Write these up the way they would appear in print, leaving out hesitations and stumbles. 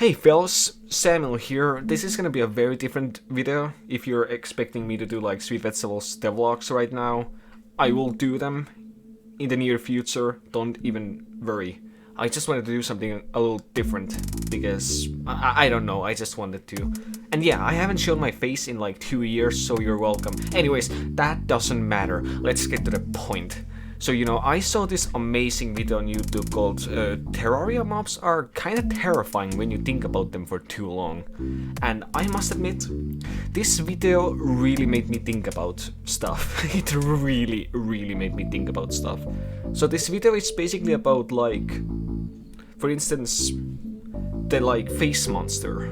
Hey fellas, Samuel here. This is gonna be a very different video. If you're expecting me to do like Sweet Vegetables devlogs right now, I will do them in the near future. Don't even worry. I just wanted to do something a little different because I don't know, I just wanted to. And yeah, I haven't shown my face in like 2 years, so you're welcome. Anyways, that doesn't matter. Let's get to the point. So, I saw this amazing video on YouTube called Terraria mobs are kind of terrifying when you think about them for too long. And I must admit, this video really made me think about stuff. It really made me think about stuff. So this video is basically about like, for instance, the like face monster.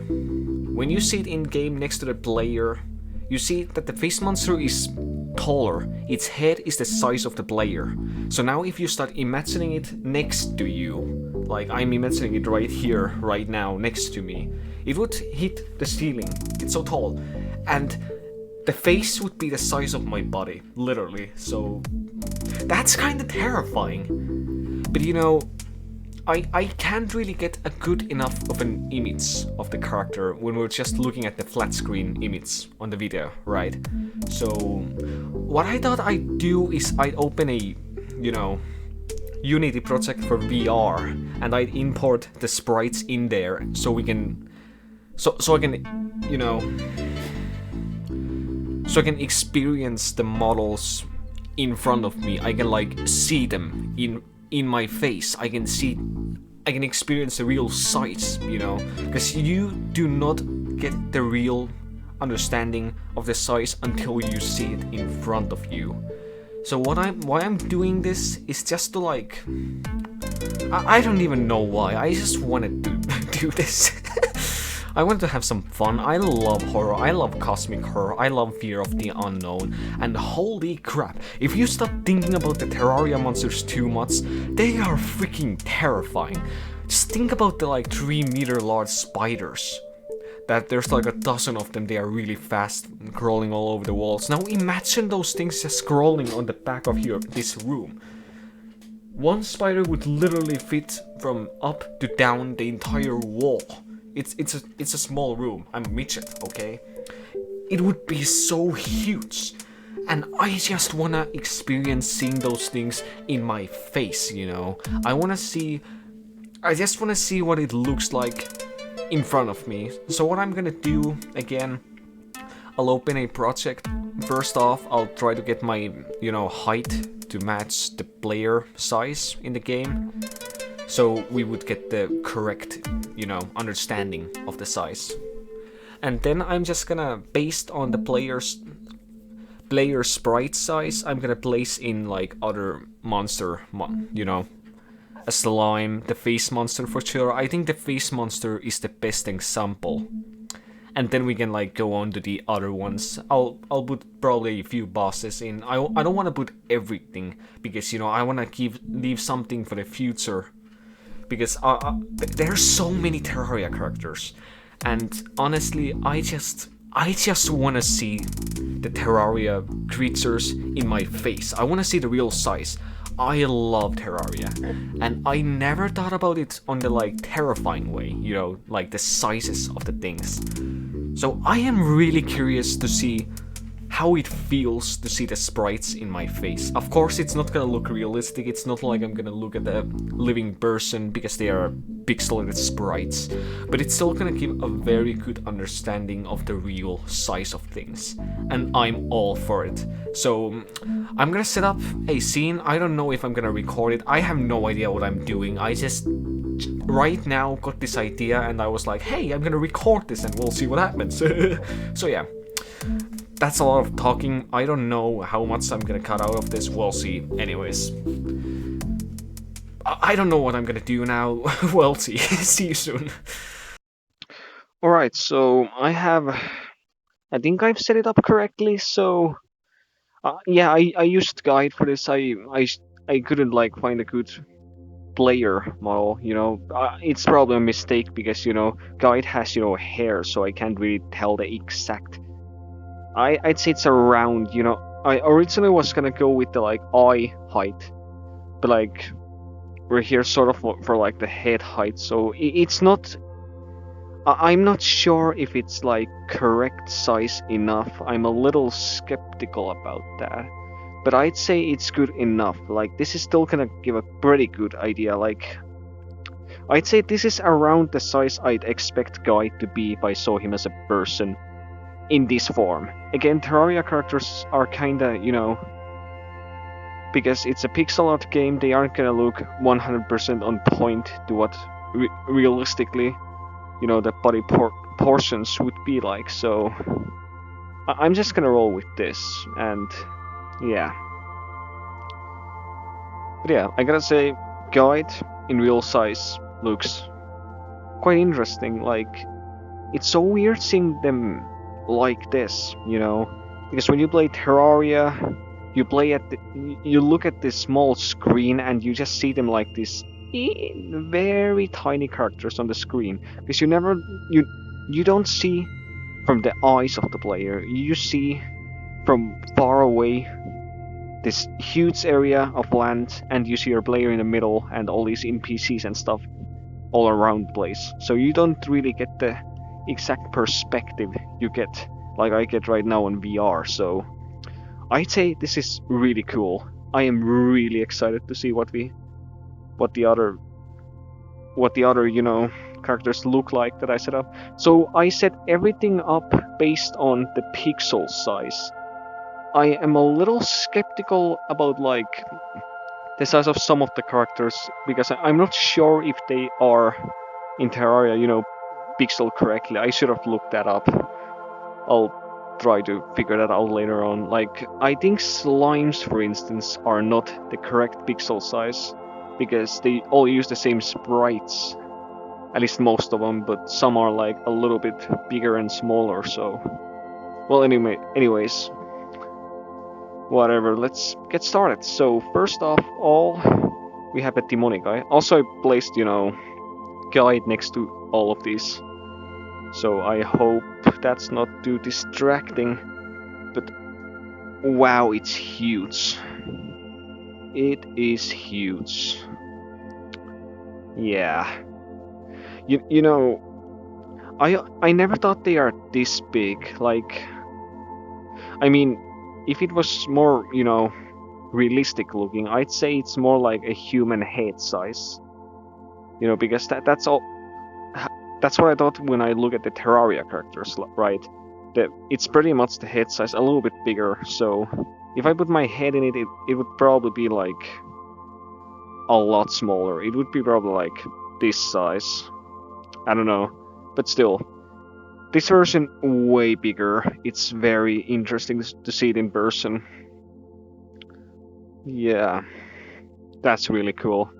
When you see it in game next to the player, you see that the face monster is taller. Its head is the size of the player. So now if you start imagining it next to you, like I'm imagining it right here, right now, next to me, it would hit the ceiling. It's so tall. And the face would be the size of my body, literally. So that's kind of terrifying. But I can't really get a good enough of an image of the character when we're just looking at the flat screen image on the video, right? So what I thought I'd do is I'd open a, Unity project for VR and I'd import the sprites in there so we can, so I can, so I can experience the models in front of me. I can like see them in my face. I can experience the real size, because you do not get the real understanding of the size until you see it in front of you. So why I'm doing this is just to like, I don't even know why, I just wanted to do this. I want to have some fun. I love horror, I love cosmic horror, I love fear of the unknown, and holy crap, if you start thinking about the Terraria monsters too much, they are freaking terrifying. Just think about the like 3-meter large spiders. That there's like a dozen of them, they are really fast, crawling all over the walls. Now imagine those things just crawling on the back of this room. One spider would literally fit from up to down the entire wall. It's a small room. I'm a midget, okay? It would be so huge. And I just wanna experience seeing those things in my face, I just wanna see what it looks like in front of me. So what I'm gonna do, again, I'll open a project. First off, I'll try to get my, height to match the player size in the game. So we would get the correct, understanding of the size. And then I'm just gonna, based on the player sprite size, I'm gonna place in like other monster, a slime, the face monster for sure. I think the face monster is the best example. And then we can like go on to the other ones. I'll put probably a few bosses in. I don't want to put everything because I want to leave something for the future. Because there are so many Terraria characters, and honestly, I just want to see the Terraria creatures in my face. I want to see the real size. I love Terraria, and I never thought about it on the like terrifying way, like the sizes of the things. So I am really curious to see how it feels to see the sprites in my face. Of course, it's not gonna look realistic. It's not like I'm gonna look at a living person because they are pixelated sprites. But it's still gonna give a very good understanding of the real size of things. And I'm all for it. So I'm gonna set up a scene. I don't know if I'm gonna record it. I have no idea what I'm doing. I just right now got this idea and I was like, hey, I'm gonna record this and we'll see what happens. So yeah. That's a lot of talking. I don't know how much I'm gonna cut out of this. We'll see. Anyways. I don't know what I'm gonna do now. We'll see. See you soon. Alright, so I think I've set it up correctly, so... yeah, I used guide for this. I couldn't like find a good player model, it's probably a mistake because, guide has, hair, so I can't really tell the exact... I'd say it's around, I originally was gonna go with the like eye height, but like we're here sort of for like the head height, so it's not I'm not sure if it's like correct size enough. I'm a little skeptical about that. But I'd say it's good enough. Like, this is still gonna give a pretty good idea. Like, I'd say this is around the size I'd expect Guy to be if I saw him as a person in this form. Again, Terraria characters are kinda, because it's a pixel art game, they aren't gonna look 100% on point to what realistically, the body portions would be like. So I'm just gonna roll with this, and yeah. But yeah, I gotta say, Guide in real size looks quite interesting. Like, it's so weird seeing them like this, because when you play Terraria, you look at this small screen and you just see them like this very tiny characters on the screen, because you don't see from the eyes of the player. You see from far away this huge area of land, and you see your player in the middle and all these NPCs and stuff all around the place. So you don't really get the exact perspective you get like I get right now on VR. So I'd say this is really cool. I am really excited to see what the other characters look like that I set up. So I set everything up based on the pixel size. I am a little skeptical about like the size of some of the characters, because I'm not sure if they are in Terraria, pixel correctly. I should have looked that up. I'll try to figure that out later on. Like, I think slimes, for instance, are not the correct pixel size, because they all use the same sprites. At least most of them, but some are like a little bit bigger and smaller, so... Well, anyways, whatever, let's get started. So first off all, we have a demonic guy. Also I placed, guide next to all of these, so I hope that's not too distracting. But wow, it's huge. It is huge. Yeah. I never thought they are this big. Like, I mean, if it was more, realistic looking, I'd say it's more like a human head size. Because that's all. That's what I thought when I look at the Terraria characters, right? That it's pretty much the head size, a little bit bigger. So if I put my head in it, it would probably be like a lot smaller. It would be probably like this size. I don't know, but still, this version way bigger. It's very interesting to see it in person. Yeah, that's really cool.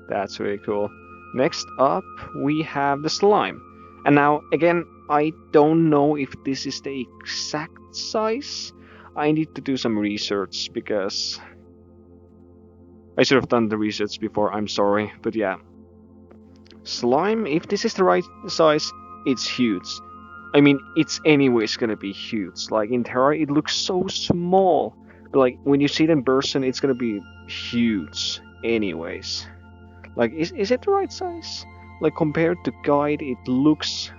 That's really cool. Next up, we have the slime. And now, again, I don't know if this is the exact size. I need to do some research, because I should have done the research before, I'm sorry. But yeah, slime, if this is the right size, it's huge. I mean, it's anyways gonna be huge. Like, in Terraria, it looks so small. But like, when you see it in person, it's gonna be huge anyways. Like, is it the right size? Like, compared to Guide, it looks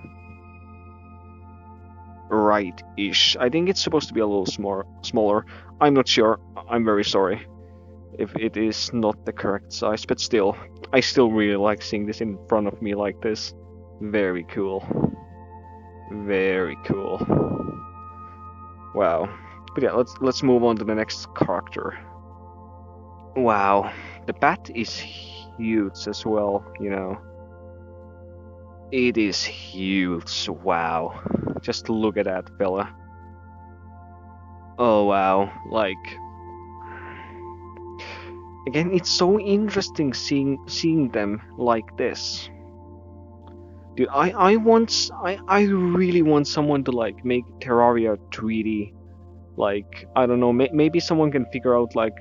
right-ish. I think it's supposed to be a little smaller. I'm not sure. I'm very sorry if it is not the correct size, but still, I still really like seeing this in front of me like this. Very cool. Very cool. Wow. But yeah, let's move on to the next character. Wow, the bat is huge as well, It is huge. Wow. Just look at that fella. Oh wow, like, again, it's so interesting seeing them like this. Dude, I really want someone to like make Terraria 3D. Like, I don't know, maybe someone can figure out like,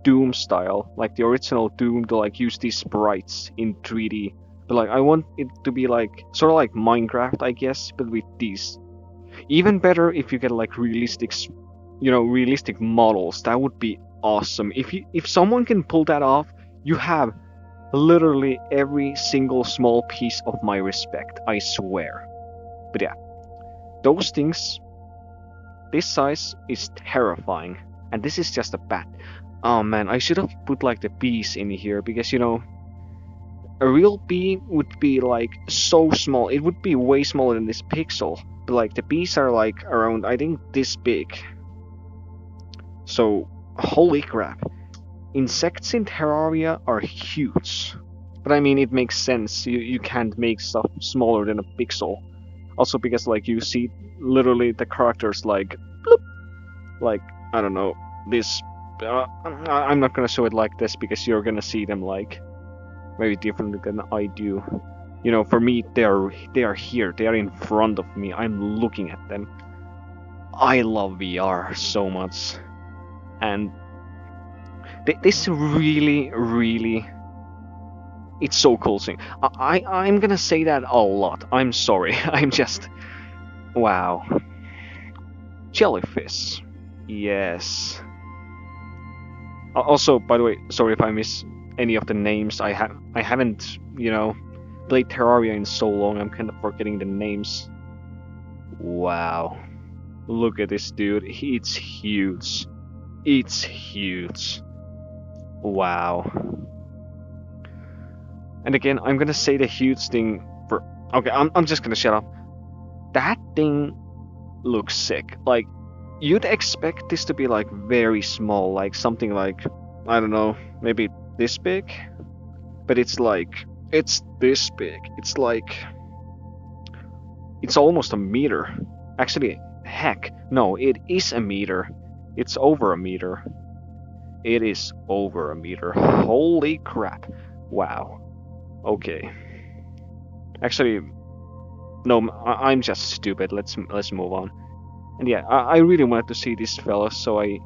Doom style, like the original Doom, to like use these sprites in 3D. But like, I want it to be like sort of like Minecraft, I guess, but with these. Even better if you get like realistic models. That would be awesome. If someone can pull that off, you have Literally every single small piece of my respect, I swear. But yeah, those things, this size is terrifying. And this is just a bat. Oh man, I should have put like the bees in here because you know, a real bee would be like so small. It would be way smaller than this pixel. But like the bees are like around, I think, this big. So, holy crap. Insects in Terraria are huge. But I mean, it makes sense. You can't make stuff smaller than a pixel. Also because like you see literally the characters like, bloop, like, I don't know, this... I'm not gonna show it like this because you're gonna see them like very differently than I do. You know, for me, they are here. They are in front of me. I'm looking at them. I love VR so much, and this really, really, it's so cool thing. I'm gonna say that a lot. I'm sorry. I'm just wow. Jellyfish. Yes. Also, by the way, sorry if I miss any of the names. I haven't, you know, played Terraria in so long. I'm kind of forgetting the names. Wow. Look at this dude. It's huge. It's huge. Wow. And again, I'm gonna say the huge thing for... Okay, I'm just gonna shut up. That thing looks sick. Like, you'd expect this to be like very small, like something like, I don't know, maybe this big? But it's like, it's this big. It's like, it's almost a meter. Actually, heck, no, it is a meter. It's over a meter. It is over a meter. Holy crap. Wow. Okay. Actually, no, I'm just stupid. Let's move on. And yeah, I really wanted to see this fella, so I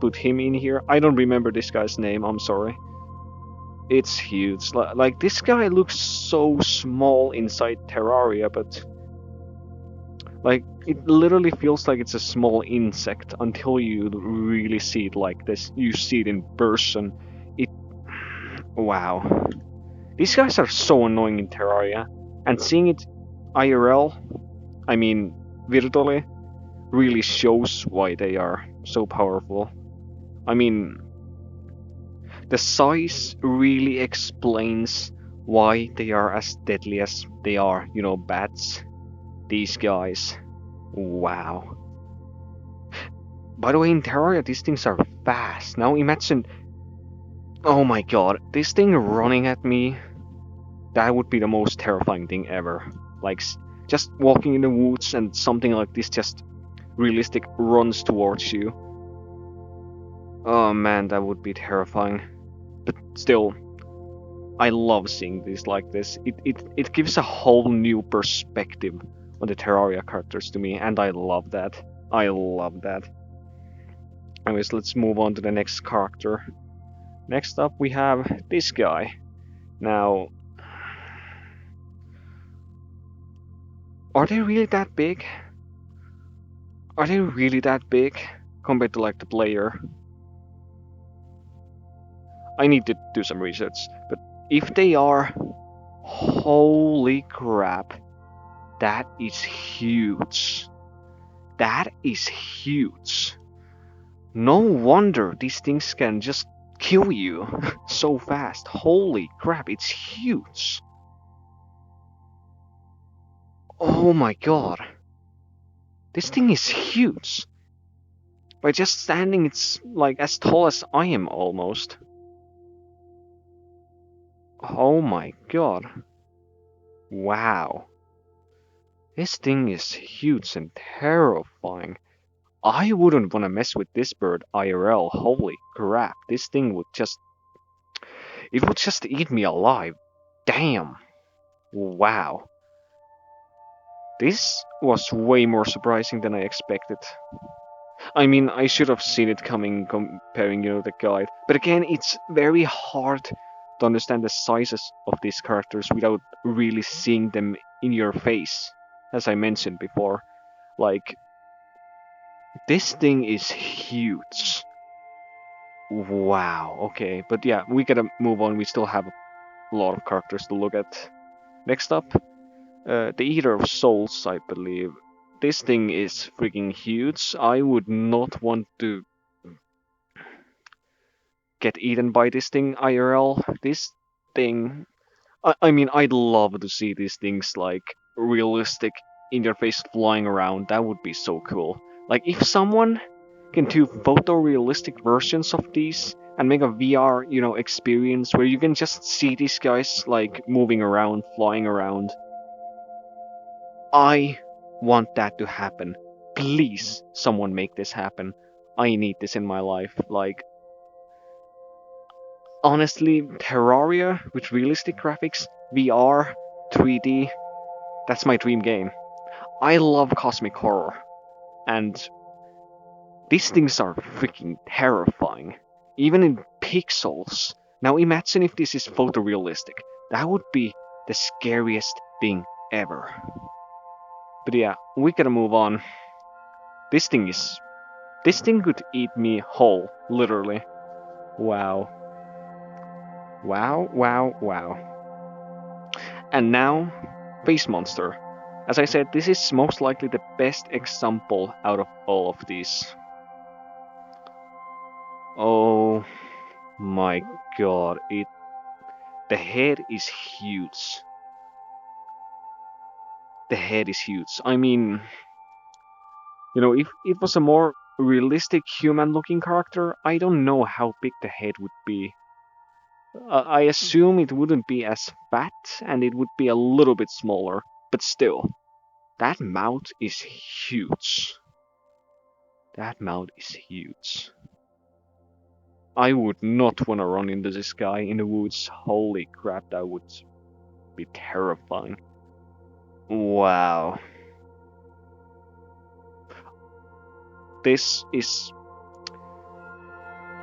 put him in here. I don't remember this guy's name, I'm sorry. It's huge. Like, this guy looks so small inside Terraria, but... like, it literally feels like it's a small insect until you really see it like this. You see it in person. It... wow. These guys are so annoying in Terraria. And seeing it IRL, I mean, virtually, really shows why they are so powerful. I mean, the size really explains why they are as deadly as they are. You know, bats. These guys. Wow. By the way, in Terraria, these things are fast. Now imagine... oh my god, this thing running at me. That would be the most terrifying thing ever. Like, just walking in the woods and something like this just realistic runs towards you. Oh man, that would be terrifying. But still, I love seeing this like this. It gives a whole new perspective on the Terraria characters to me, and I love that. I love that. Anyways, let's move on to the next character. Next up, we have this guy. Now, are they really that big? Are they really that big compared to like the player? I need to do some research, but if they are, holy crap, that is huge. That is huge. No wonder these things can just kill you so fast. Holy crap, it's huge. Oh my god. This thing is huge. By just standing, it's like as tall as I am almost. Oh my god. Wow. This thing is huge and terrifying. I wouldn't want to mess with this bird IRL. Holy crap. This thing would just... it would just eat me alive. Damn. Wow. This was way more surprising than I expected. I mean, I should have seen it coming comparing, you know, the guide. But again, it's very hard to understand the sizes of these characters without really seeing them in your face, as I mentioned before. Like, this thing is huge. Wow, okay, but yeah, we gotta move on. We still have a lot of characters to look at. Next up, the Eater of Souls, I believe. This thing is freaking huge. I would not want to get eaten by this thing IRL. This thing, I mean, I'd love to see these things like realistic in your face flying around. That would be so cool. Like if someone can do photorealistic versions of these and make a VR, experience where you can just see these guys like moving around, flying around. I want that to happen. Please, someone make this happen. I need this in my life. Like, honestly, Terraria with realistic graphics, VR, 3D, that's my dream game. I love cosmic horror, and these things are freaking terrifying, even in pixels. Now imagine if this is photorealistic. That would be the scariest thing ever. But yeah, we gotta move on. This thing could eat me whole, literally. Wow. Wow, wow, wow. And now, Face Monster. As I said, this is most likely the best example out of all of these. Oh my god, the head is huge. The head is huge. I mean, if it was a more realistic human-looking character, I don't know how big the head would be. I assume it wouldn't be as fat, and it would be a little bit smaller, but still, that mouth is huge. That mouth is huge. I would not want to run into this guy in the woods. Holy crap, that would be terrifying. Wow. This is...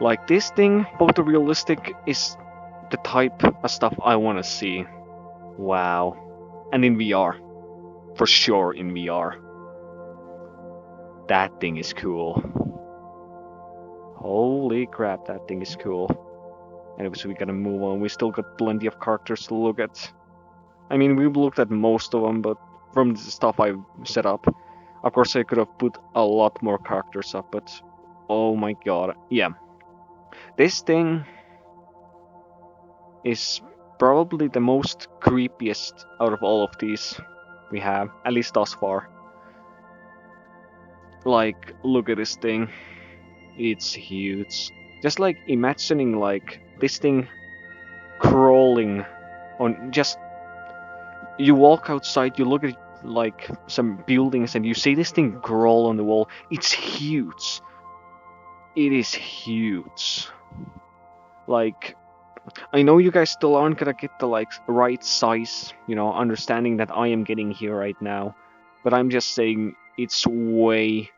like, this thing, photorealistic, is the type of stuff I want to see. Wow. And in VR. For sure in VR. That thing is cool. Holy crap, that thing is cool. Anyways, we gotta move on. We still got plenty of characters to look at. I mean, we've looked at most of them, but from the stuff I've set up, of course I could have put a lot more characters up, but oh my god. Yeah. This thing is probably the most creepiest out of all of these we have, at least thus far. Like, look at this thing. It's huge. Just like imagining like this thing crawling on just... you walk outside, you look at like some buildings and you see this thing crawl on the wall. It's huge. It is huge. Like, I know you guys still aren't gonna get the like right size, understanding that I am getting here right now, but I'm just saying it's way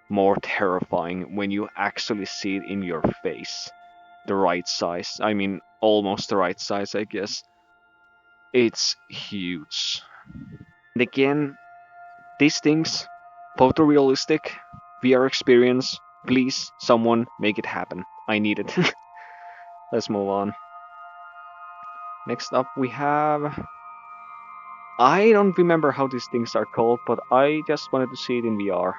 more terrifying when you actually see it in your face. The right size. I mean, almost the right size, I guess. It's huge. And again, these things, photorealistic, VR experience, please, someone make it happen. I need it. Let's move on. Next up we have... I don't remember how these things are called, but I just wanted to see it in VR.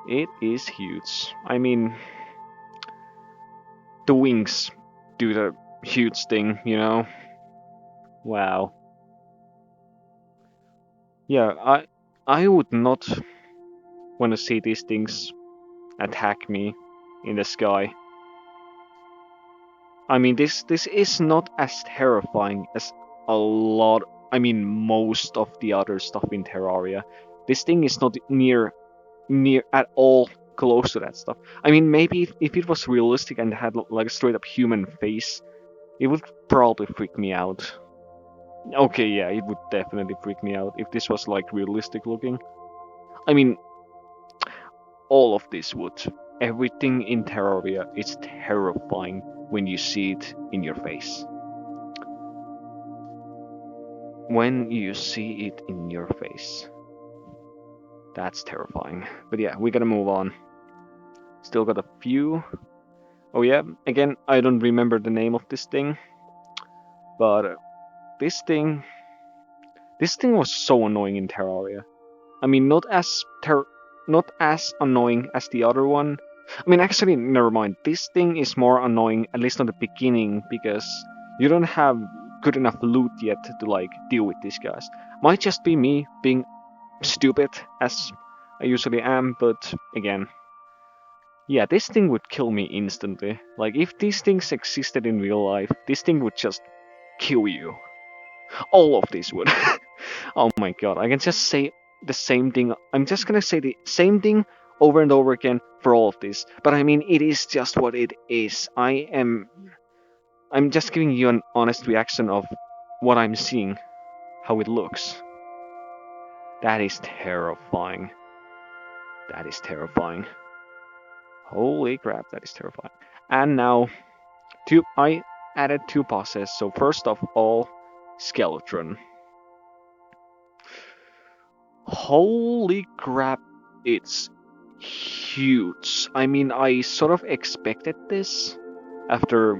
It is huge. I mean, the wings do the huge thing, Wow. Yeah, I would not want to see these things attack me in the sky. I mean, this is not as terrifying as most of the other stuff in Terraria. This thing is not near at all close to that stuff. I mean, maybe if it was realistic and had like a straight up human face, it would probably freak me out. Okay, yeah, it would definitely freak me out if this was like realistic looking. I mean, all of this would. Everything in Terraria is terrifying when you see it in your face. When you see it in your face. That's terrifying. But yeah, we gotta move on. Still got a few. Oh yeah, again, I don't remember the name of this thing. But this thing was so annoying in Terraria. I mean, not as annoying as the other one. I mean, actually, never mind. This thing is more annoying, at least on the beginning, because you don't have good enough loot yet to like deal with these guys. Might just be me being stupid, as I usually am, but again, yeah, this thing would kill me instantly. Like, if these things existed in real life, this thing would just kill you. All of these would. Oh my god, I can just say the same thing. I'm just gonna say the same thing over and over again for all of this. But I mean, it is just what it is. I'm just giving you an honest reaction of what I'm seeing, how it looks. That is terrifying. That is terrifying. Holy crap, that is terrifying. And now, I added 2 bosses. So first of all, Skeleton. Holy crap, it's huge. I mean, I sort of expected this after,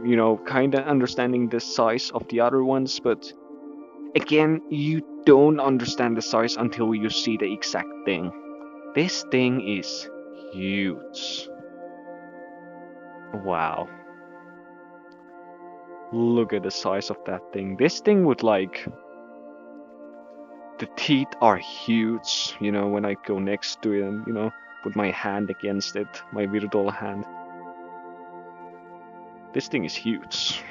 kinda understanding the size of the other ones, but again, you don't understand the size until you see the exact thing. This thing is huge. Wow. Look at the size of that thing. This thing would like... The teeth are huge, when I go next to it and, put my hand against it, my virtual hand. This thing is huge.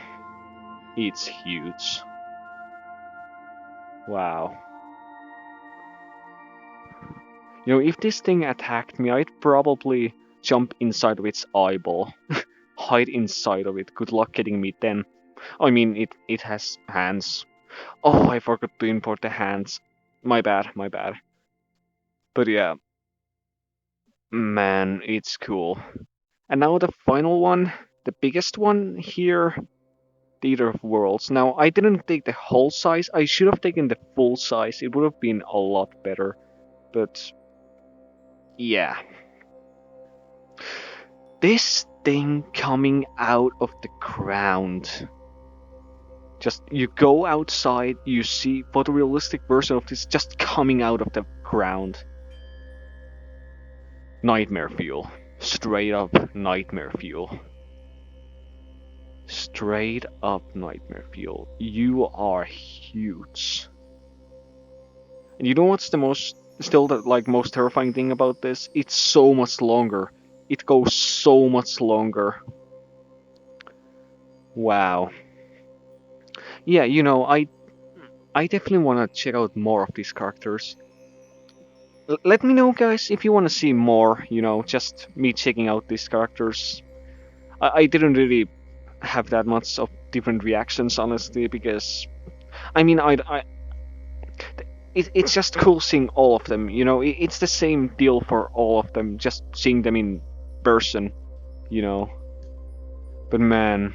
It's huge. Wow. If this thing attacked me, I'd probably jump inside of its eyeball. Hide inside of it. Good luck getting me then. I mean, it has hands. Oh, I forgot to import the hands. My bad. But yeah. Man, it's cool. And now the final one, the biggest one here, Theater of Worlds. Now, I didn't take the whole size. I should have taken the full size. It would have been a lot better. But yeah. This thing coming out of the ground. Just, you go outside, you see photorealistic version of this just coming out of the ground. Nightmare fuel. Straight up nightmare fuel. Straight up nightmare fuel. You are huge. And you know what's the most terrifying thing about this? It's so much longer. It goes so much longer. Wow. Yeah, I definitely want to check out more of these characters. Let me know, guys, if you want to see more, just me checking out these characters. I didn't really have that much of different reactions, honestly, because I mean, it's just cool seeing all of them. It's the same deal for all of them, just seeing them in person. But man,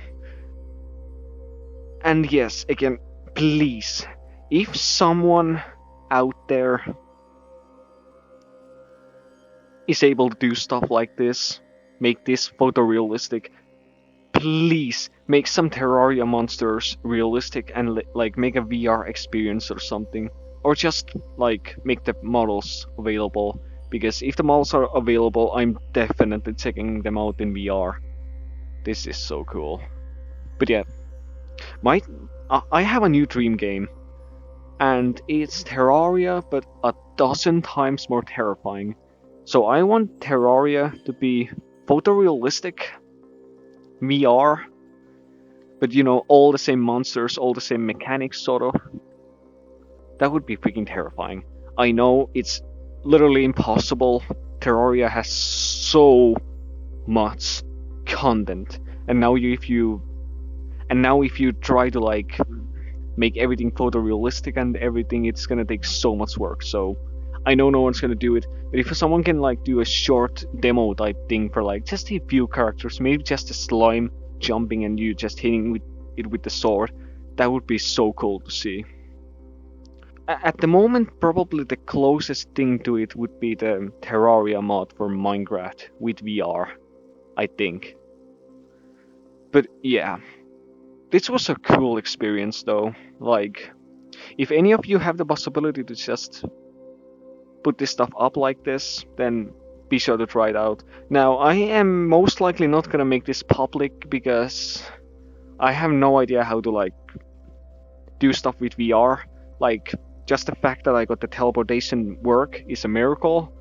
and yes, again, please, if someone out there is able to do stuff like this, make this photorealistic, please make some Terraria monsters realistic and make a VR experience or something. Or just make the models available, because if the models are available, I'm definitely checking them out in VR. This is so cool. But yeah, I have a new dream game, and it's Terraria, but a dozen times more terrifying. So I want Terraria to be photorealistic, VR, but all the same monsters, all the same mechanics, sort of. That would be freaking terrifying. I know it's literally impossible. Terraria has so much content, and now if you try to make everything photorealistic and everything, it's gonna take so much work. So I know no one's gonna do it, but if someone can do a short demo type thing for just a few characters, maybe just a slime jumping and you just hitting it with the sword, that would be so cool to see. At the moment, probably the closest thing to it would be the Terraria mod for Minecraft with VR, I think. But yeah, this was a cool experience though. Like, if any of you have the possibility to just put this stuff up like this, then be sure to try it out. Now, I am most likely not gonna make this public because I have no idea how to like do stuff with VR. Like, just the fact that I got the teleportation work is a miracle,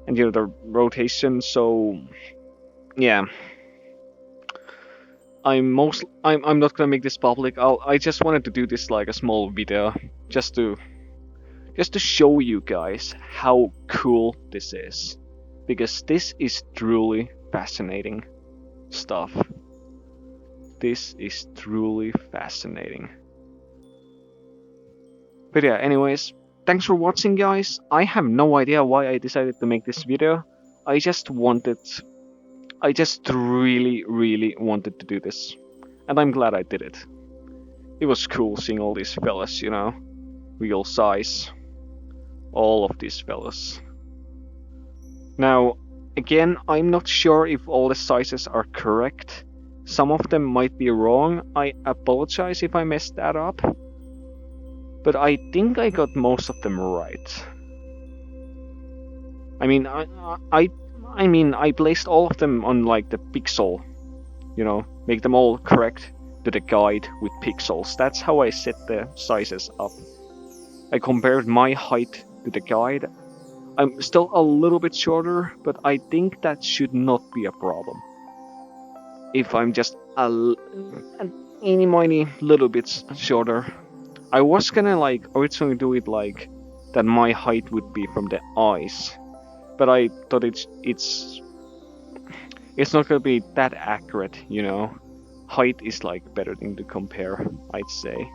and you know, the rotation. So yeah, I'm not gonna make this public. I just wanted to do this like a small video just to show you guys how cool this is, because this is truly fascinating stuff. This is truly fascinating. But yeah, anyways, thanks for watching, guys. I have no idea why I decided to make this video. I just really, really wanted to do this. And I'm glad I did it. It was cool seeing all these fellas, you know. Real size. All of these fellas. Now, again, I'm not sure if all the sizes are correct. Some of them might be wrong. I apologize if I messed that up. But I think I got most of them right. I mean, I placed all of them on like the pixel, you know, make them all correct to the guide with pixels. That's how I set the sizes up. I compared my height to the guide. I'm still a little bit shorter, but I think that should not be a problem. If I'm just an eeny little bit shorter. I was gonna like originally do it like that my height would be from the eyes, but I thought it's not gonna be that accurate, you know. Height is like better thing to compare, I'd say.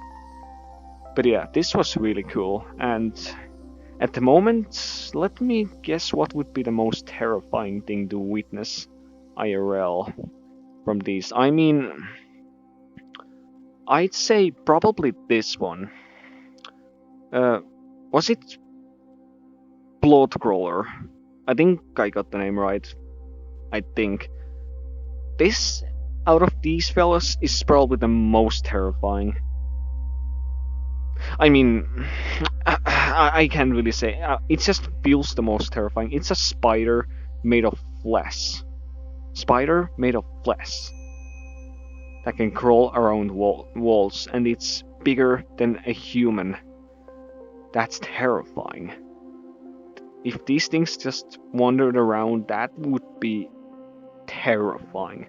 But yeah, this was really cool, and at the moment, let me guess what would be the most terrifying thing to witness IRL from these. I mean, I'd say probably this one. Was it Bloodcrawler? I think I got the name right. I think. This, out of these fellas, is probably the most terrifying. I mean, I can't really say. It just feels the most terrifying. It's a spider made of flesh. Spider made of flesh. That can crawl around walls, and it's bigger than a human. That's terrifying. If these things just wandered around, that would be terrifying.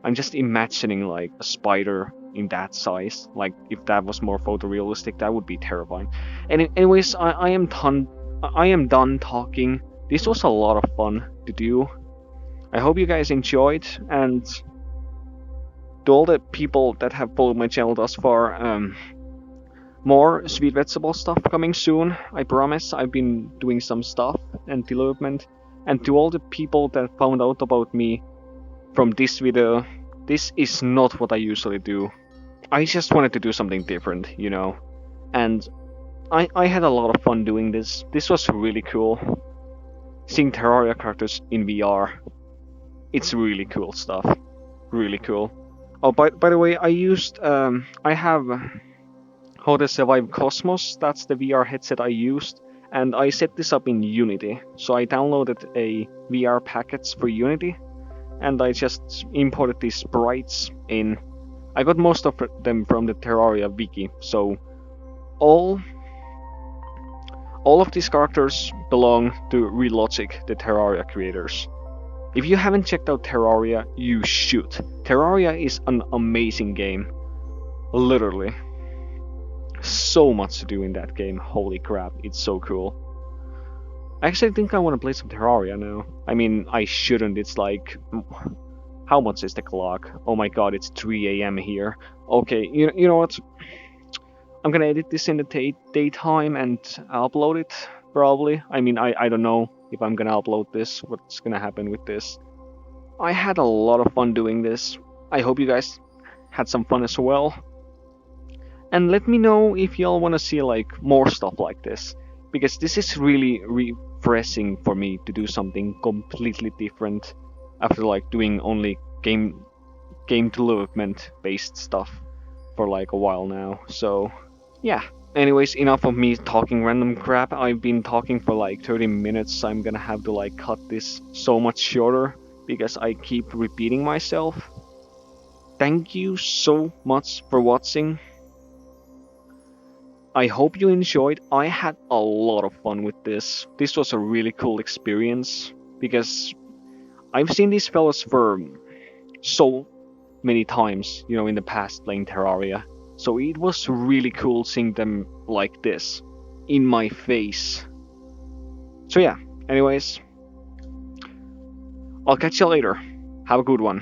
I'm just imagining like a spider in that size. Like if that was more photorealistic, that would be terrifying. And anyways, I am done talking. This was a lot of fun to do. I hope you guys enjoyed, and to all the people that have followed my channel thus far, more sweet vegetable stuff coming soon, I promise. I've been doing some stuff and development. And to all the people that found out about me from this video, this is not what I usually do. I just wanted to do something different, you know. And I had a lot of fun doing this. This was really cool. Seeing Terraria characters in VR. It's really cool stuff. Really cool. Oh, by the way, I have How to Survive Cosmos. That's the VR headset I used, and I set this up in Unity. So I downloaded a VR package for Unity, and I just imported these sprites in. I got most of them from the Terraria wiki. So all of these characters belong to Relogic, the Terraria creators. If you haven't checked out Terraria, you should. Terraria is an amazing game. Literally. So much to do in that game. Holy crap, it's so cool. I actually think I want to play some Terraria now. I mean, I shouldn't. It's like... How much is the clock? Oh my god, it's 3 AM here. Okay, you know what? I'm gonna edit this in the daytime and upload it, probably. I mean, I don't know if I'm gonna upload this, what's gonna happen with this. I had a lot of fun doing this. I hope you guys had some fun as well. And let me know if y'all wanna see like more stuff like this, because this is really refreshing for me to do something completely different after like doing only game development based stuff for like a while now. So yeah. Anyways, enough of me talking random crap. I've been talking for like 30 minutes. I'm gonna have to like cut this so much shorter because I keep repeating myself. Thank you so much for watching. I hope you enjoyed. I had a lot of fun with this. This was a really cool experience because I've seen these fellas for so many times, you know, in the past playing Terraria. So it was really cool seeing them like this in my face. So yeah, anyways, I'll catch you later. Have a good one.